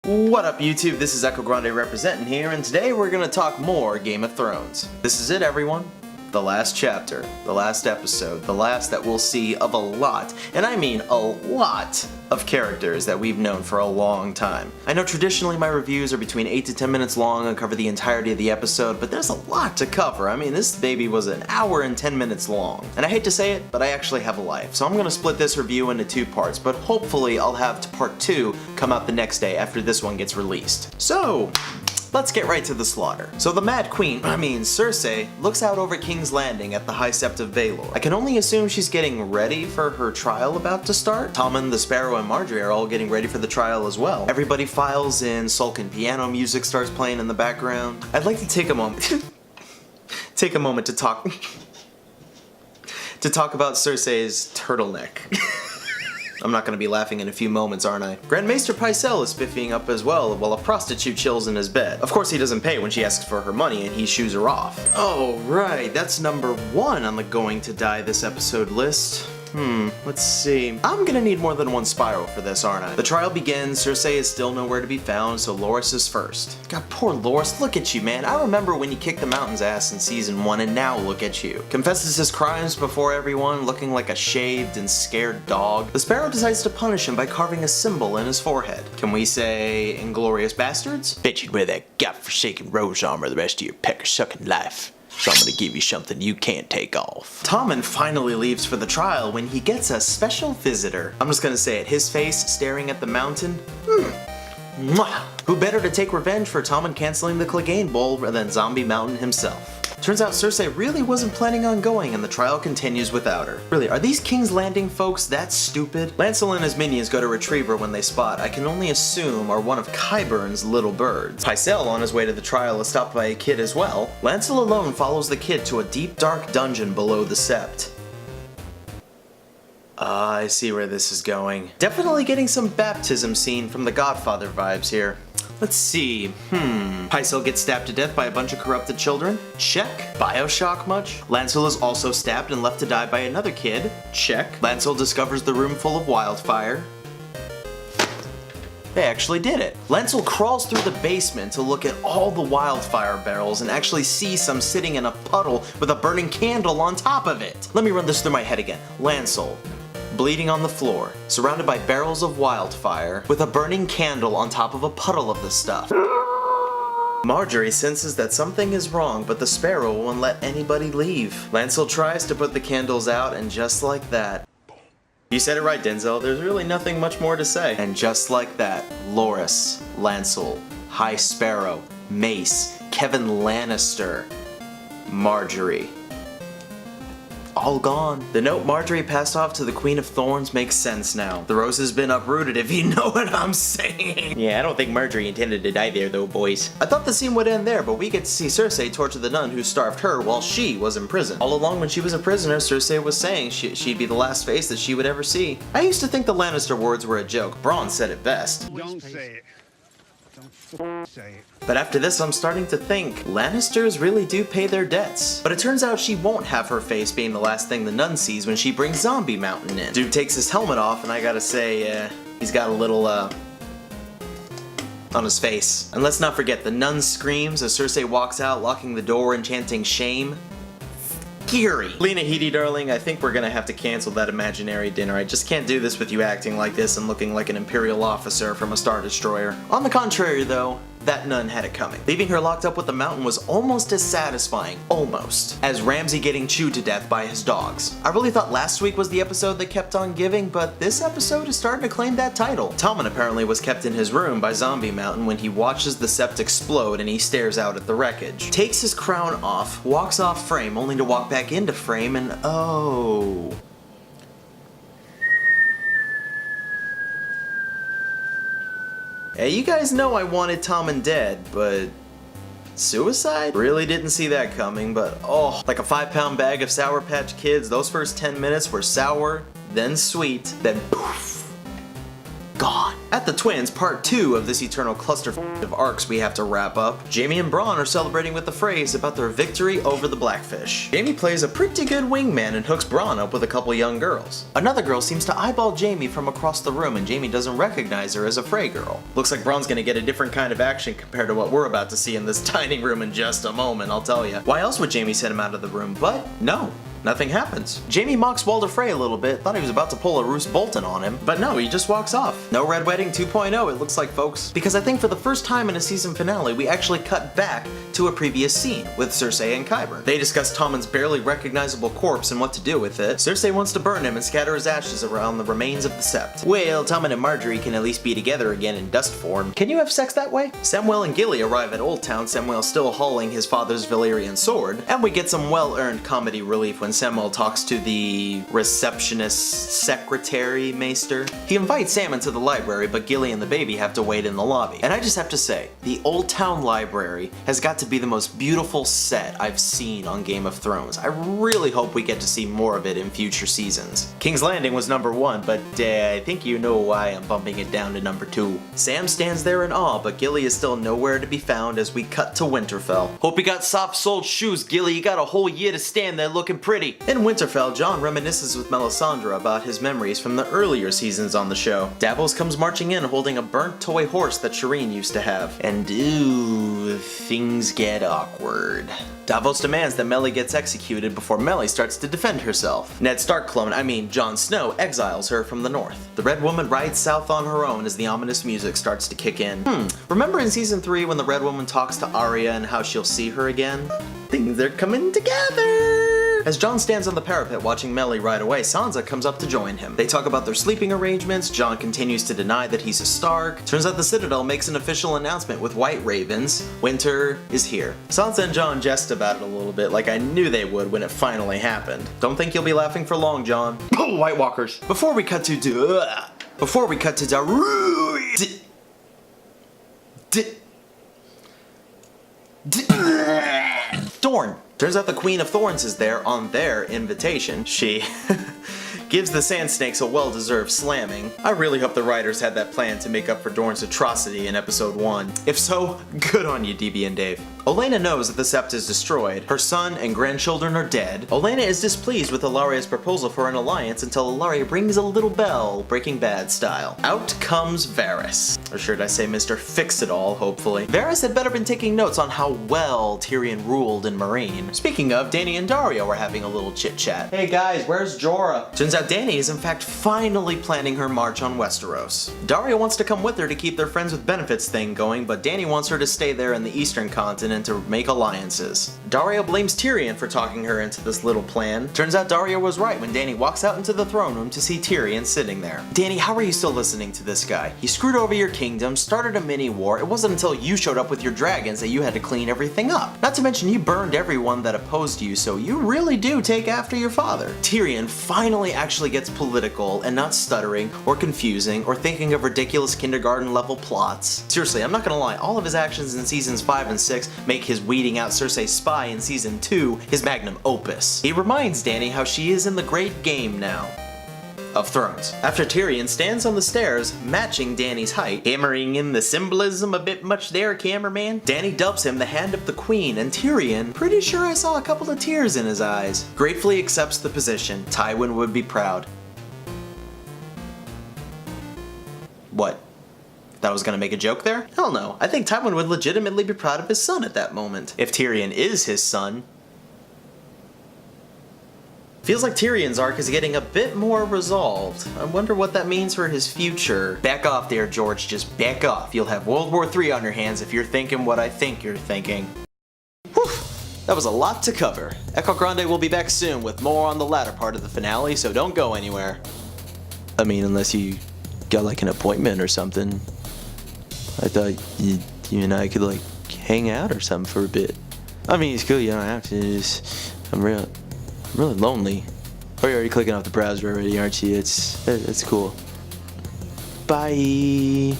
What up YouTube, this is Echo Grande representing here, and today we're gonna talk more Game of Thrones. This is it everyone. The last chapter, the last episode, the last that we'll see of a lot, and I mean a lot, of characters that we've known for a long time. I know traditionally my reviews are between 8 to 10 minutes long and cover the entirety of the episode, but there's a lot to cover. I mean, this baby was an hour and 10 minutes long. And I hate to say it, but I actually have a life. So I'm gonna split this review into two parts, but hopefully I'll have part 2 come out the next day after this one gets released. So, let's get right to the slaughter. So the Mad Queen, Cersei, looks out over King's Landing at the High Sept of Baelor. I can only assume she's getting ready for her trial about to start. Tommen, the Sparrow, and Margaery are all getting ready for the trial as well. Everybody files in, sulking piano music starts playing in the background. I'd like to take a moment to talk about Cersei's turtleneck. I'm not gonna be laughing in a few moments, aren't I? Grand Maester Pycelle is spiffing up as well while a prostitute chills in his bed. Of course he doesn't pay when she asks for her money and he shoos her off. Oh right, that's number 1 on the going to die this episode list. Let's see. I'm gonna need more than one spiral for this, aren't I? The trial begins, Cersei is still nowhere to be found, so Loras is first. God, poor Loras, look at you, man. I remember when you kicked the mountain's ass in season 1, and now look at you. Confesses his crimes before everyone, looking like a shaved and scared dog. The Sparrow decides to punish him by carving a symbol in his forehead. Can we say inglorious bastards? Bet you'd wear that godforsaken rose armor the rest of your pecker-sucking life. So I'm gonna give you something you can't take off. Tommen finally leaves for the trial when he gets a special visitor. I'm just gonna say it, his face staring at the mountain. Mwah. Who better to take revenge for Tommen canceling the Clegane Bowl than Zombie Mountain himself? Turns out Cersei really wasn't planning on going and the trial continues without her. Really, are these King's Landing folks that stupid? Lancel and his minions go to retrieve her when they spot, I can only assume, are one of Qyburn's little birds. Pycelle, on his way to the trial, is stopped by a kid as well. Lancel alone follows the kid to a deep dark dungeon below the Sept. I see where this is going. Definitely getting some baptism scene from the Godfather vibes here. Let's see, Pycelle gets stabbed to death by a bunch of corrupted children? Check. Bioshock much? Lancel is also stabbed and left to die by another kid? Check. Lancel discovers the room full of wildfire? They actually did it. Lancel crawls through the basement to look at all the wildfire barrels and actually see some sitting in a puddle with a burning candle on top of it. Let me run this through my head again. Lancel, bleeding on the floor, surrounded by barrels of wildfire, with a burning candle on top of a puddle of the stuff. Margaery senses that something is wrong, but the Sparrow won't let anybody leave. Lancel tries to put the candles out, and just like that, you said it right, Denzel, there's really nothing much more to say. And just like that, Loras, Lancel, High Sparrow, Mace, Kevin Lannister, Margaery, all gone. The note Margaery passed off to the Queen of Thorns makes sense now. The rose has been uprooted, if you know what I'm saying. Yeah, I don't think Margaery intended to die there though, boys. I thought the scene would end there, but we get to see Cersei torture the nun who starved her while she was in prison. All along when she was a prisoner, Cersei was saying she'd be the last face that she would ever see. I used to think the Lannister words were a joke. Bronn said it best. Don't say it. Don't say it. But after this, I'm starting to think Lannisters really do pay their debts. But it turns out she won't have her face being the last thing the nun sees when she brings Zombie Mountain in. Dude takes his helmet off, and I gotta say, he's got a little, on his face. And let's not forget, the nun screams as Cersei walks out, locking the door and chanting shame. Scary. Lena Headey, darling, I think we're gonna have to cancel that imaginary dinner. I just can't do this with you acting like this and looking like an Imperial officer from a Star Destroyer. On the contrary, though, that nun had it coming. Leaving her locked up with the mountain was almost as satisfying, almost, as Ramsay getting chewed to death by his dogs. I really thought last week was the episode that kept on giving, but this episode is starting to claim that title. Tommen apparently was kept in his room by Zombie Mountain when he watches the Sept explode and he stares out at the wreckage. Takes his crown off, walks off frame, only to walk back into frame, and oh. Hey, you guys know I wanted Tommen dead, but suicide? Really didn't see that coming, but oh, like a 5-pound bag of Sour Patch Kids, those first 10 minutes were sour, then sweet, then poof, gone. At the Twins, part 2 of this eternal cluster of arcs we have to wrap up, Jamie and Braun are celebrating with the phrase about their victory over the Blackfish. Jamie plays a pretty good wingman and hooks Braun up with a couple young girls. Another girl seems to eyeball Jamie from across the room and Jamie doesn't recognize her as a Frey girl. Looks like Braun's gonna get a different kind of action compared to what we're about to see in this dining room in just a moment, I'll tell you. Why else would Jamie send him out of the room? But no. Nothing happens. Jamie mocks Walder Frey a little bit, thought he was about to pull a Roose Bolton on him, but no, he just walks off. No Red Wedding 2.0 it looks like, folks. Because I think for the first time in a season finale, we actually cut back to a previous scene with Cersei and Qyburn. They discuss Tommen's barely recognizable corpse and what to do with it. Cersei wants to burn him and scatter his ashes around the remains of the Sept. Well, Tommen and Margaery can at least be together again in dust form. Can you have sex that way? Samwell and Gilly arrive at Old Town, Samwell still hauling his father's Valyrian sword, and we get some well-earned comedy relief when Samwell talks to the receptionist secretary maester. He invites Sam into the library, but Gilly and the baby have to wait in the lobby. And I just have to say, the Old Town Library has got to be the most beautiful set I've seen on Game of Thrones. I really hope we get to see more of it in future seasons. King's Landing was number 1, but I think you know why I'm bumping it down to number 2. Sam stands there in awe, but Gilly is still nowhere to be found as we cut to Winterfell. Hope you got soft-soled shoes, Gilly. You got a whole year to stand there looking pretty. In Winterfell, Jon reminisces with Melisandre about his memories from the earlier seasons on the show. Davos comes marching in holding a burnt toy horse that Shireen used to have. And ooh, things get awkward. Davos demands that Melly gets executed before Melly starts to defend herself. Ned Stark clone, Jon Snow, exiles her from the north. The Red Woman rides south on her own as the ominous music starts to kick in. Remember in season 3 when the Red Woman talks to Arya and how she'll see her again? Things are coming together! As Jon stands on the parapet watching Melly ride away, Sansa comes up to join him. They talk about their sleeping arrangements, Jon continues to deny that he's a Stark. Turns out the Citadel makes an official announcement with white ravens. Winter is here. Sansa and Jon jest about it a little bit, like I knew they would when it finally happened. Don't think you'll be laughing for long, Jon. White Walkers. Before we cut to Dorne. Turns out the Queen of Thorns is there on their invitation. She gives the Sand Snakes a well-deserved slamming. I really hope the writers had that plan to make up for Dorne's atrocity in episode 1. If so, good on you, DB and Dave. Olenna knows that the Sept is destroyed. Her son and grandchildren are dead. Olenna is displeased with Illaria's proposal for an alliance until Illaria rings a little bell, Breaking Bad style. Out comes Varys. Or should I say Mr. Fix-It-All, hopefully. Varys had better been taking notes on how well Tyrion ruled in Meereen. Speaking of, Dany and Daario are having a little chit-chat. Hey guys, where's Jorah? Turns out Dany is in fact finally planning her march on Westeros. Daario wants to come with her to keep their friends with benefits thing going, but Dany wants her to stay there in the Eastern Continent to make alliances. Daario blames Tyrion for talking her into this little plan. Turns out Daario was right when Dany walks out into the throne room to see Tyrion sitting there. Dany, how are you still listening to this guy? He screwed over your kingdom, started a mini-war. It wasn't until you showed up with your dragons that you had to clean everything up. Not to mention you burned everyone that opposed you, so you really do take after your father. Tyrion finally actually gets political and not stuttering or confusing or thinking of ridiculous kindergarten level plots. Seriously, I'm not gonna lie, all of his actions in seasons 5 and 6 make his weeding out Cersei spy in season 2 his magnum opus. He reminds Dany how she is in the great game now of Thrones. After Tyrion stands on the stairs, matching Dany's height, hammering in the symbolism a bit much there, cameraman. Dany dubs him the Hand of the Queen, and Tyrion, pretty sure I saw a couple of tears in his eyes, gratefully accepts the position. Tywin would be proud. What? Thought I was gonna make a joke there? Hell no. I think Tywin would legitimately be proud of his son at that moment. If Tyrion is his son. Feels like Tyrion's arc is getting a bit more resolved. I wonder what that means for his future. Back off there, George, just back off. You'll have World War III on your hands if you're thinking what I think you're thinking. Whew, that was a lot to cover. Echo Grande will be back soon with more on the latter part of the finale, so don't go anywhere. I mean, unless you got like an appointment or something. I thought you and I could like hang out or something for a bit. I mean, it's cool, you don't have to, just, I'm really lonely. Oh, you're already clicking off the browser already, aren't you? It's cool. Bye.